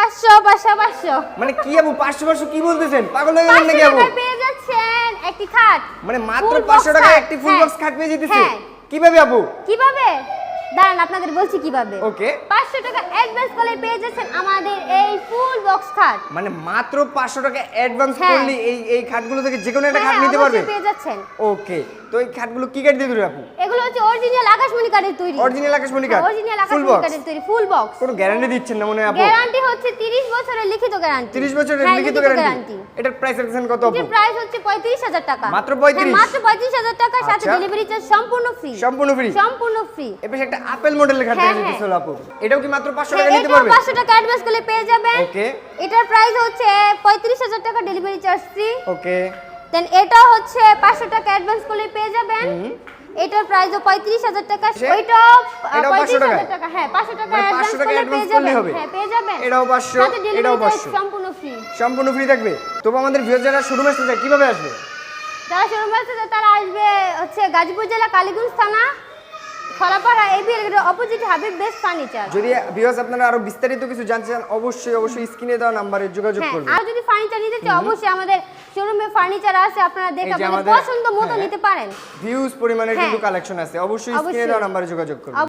500 500 মানে কি আপু 500 কি বলতেছেন? পাগল হয়ে গেলেন নাকি আপু? 500 টাকায় পেয়ে যাচ্ছেন একটি খাট। মানে মাত্র Full box 500 টাকায় খাট। একটি ফুল হ্যাঁ। বক্স খাট পেয়ে যেতেছে? হ্যাঁ। কিভাবে আপু? কিভাবে? দাঁড়ান আপনাদের বলছি কিভাবে। ওকে। 500 টাকা অ্যাডভান্স করলে পেয়ে যাচ্ছেন আমাদের এই ফুল বক্স খাট। মানে মাত্র 500 টাকা অ্যাডভান্স হ্যাঁ। করলে এই খাটগুলো থেকে যে কোনো একটা খাট হ্যাঁ, নিতে পারবে? অবশ্যই পেয়ে যাচ্ছেন। ওকে। তো এই খাটগুলো কি কাঠ দিয়ে তৈরি আপু? এগুলো হচ্ছে অরিজিনাল আকাশমণি কাঠের তৈরি। অরিজিনাল আকাশমণি কাঠ? অরিজিনাল ফুল আকাশমণি বক্স? কাঠের তৈরি ফুল বক্স। কোনো গ্যারান্টি দিচ্ছেন না মনে হয় আপু? গ্যারান্টি হচ্ছে 30 বছরের লিখিত গ্যারান্টি। 30 বছরের হ্যাঁ, লিখিত গ্যারান্টি। এটার প্রাইস রাখছেন কত আপু? এর প্রাইস হচ্ছে 35,000 টাকা। মাত্র 35? হ্যাঁ, মাত্র 35,000 টাকা, সাথে আচ্ছা। ডেলিভারি চার্জ সম্পূর্ণ ফ্রি। সম্পূর্ণ ফ্রি? সম্পূর্ণ ফ্রি। এবার একটা আপেল মডেলের খাট হ্যাঁ, দেখা হ্যাঁ। যেতেছিল আপু। এটাও কি মাত্র 500 হ্যাঁ, টাকা নিতে এটাও পারবে? 500 টাকা অ্যাডভান্স করলে পেয়ে যাবেন। ওকে। এটার প্রাইস হচ্ছে 35,000 টাকা, ডেলিভারি চার্জ ফ্রি। ওকে। দেন এটাও হচ্ছে 500 টাকা অ্যাডভান্স করলে পেয়ে যাবেন। এটার প্রাইসও 35,000 টাকা। ওইটাও এটাও 500 টাকা? 35,000 টাকা। হ্যাঁ, 500 টাকা মানে অ্যাডভান্স 500 টাকা করলে অ্যাডভান্স পেয়ে করলেই যাবেন। হবে? হ্যাঁ, পেয়ে যাবেন। এটাও 500, সাথে এটাও ডেলিভারি চার্জ 500। সম্পূর্ণ ফ্রি। সম্পূর্ণ ফ্রি থাকবে? তবু আমাদের ভিউয়ার যারা শোরুমে আসতে চায় কিভাবে আসবে? যারা শোরুমে আসছে তারা আসবে হচ্ছে গাজীপুর জেলা কালীগঞ্জ থানা Kholapara ABL opposite Habib best furniture. যদি ভিউয়ার্স আপনারা আরো বিস্তারিত কিছু জানতে চান অবশ্যই স্ক্রিনে দেওয়া নম্বরে যোগাযোগ হ্যাঁ, করবেন। আর যদি ফার্নিচার নিতে চান অবশ্যই আমাদের শোরুমে ফার্নিচার আছে, আপনারা দেখে এই যে আপনাদের আমাদের- পছন্দ মতো হ্যাঁ। নিতে পারেন। ভিউজ পরিমাণের কিন্তু হ্যাঁ। কালেকশন আছে, অবশ্যই স্ক্রিনে অবশ্যই। দেওয়া নম্বরে যোগাযোগ করবেন।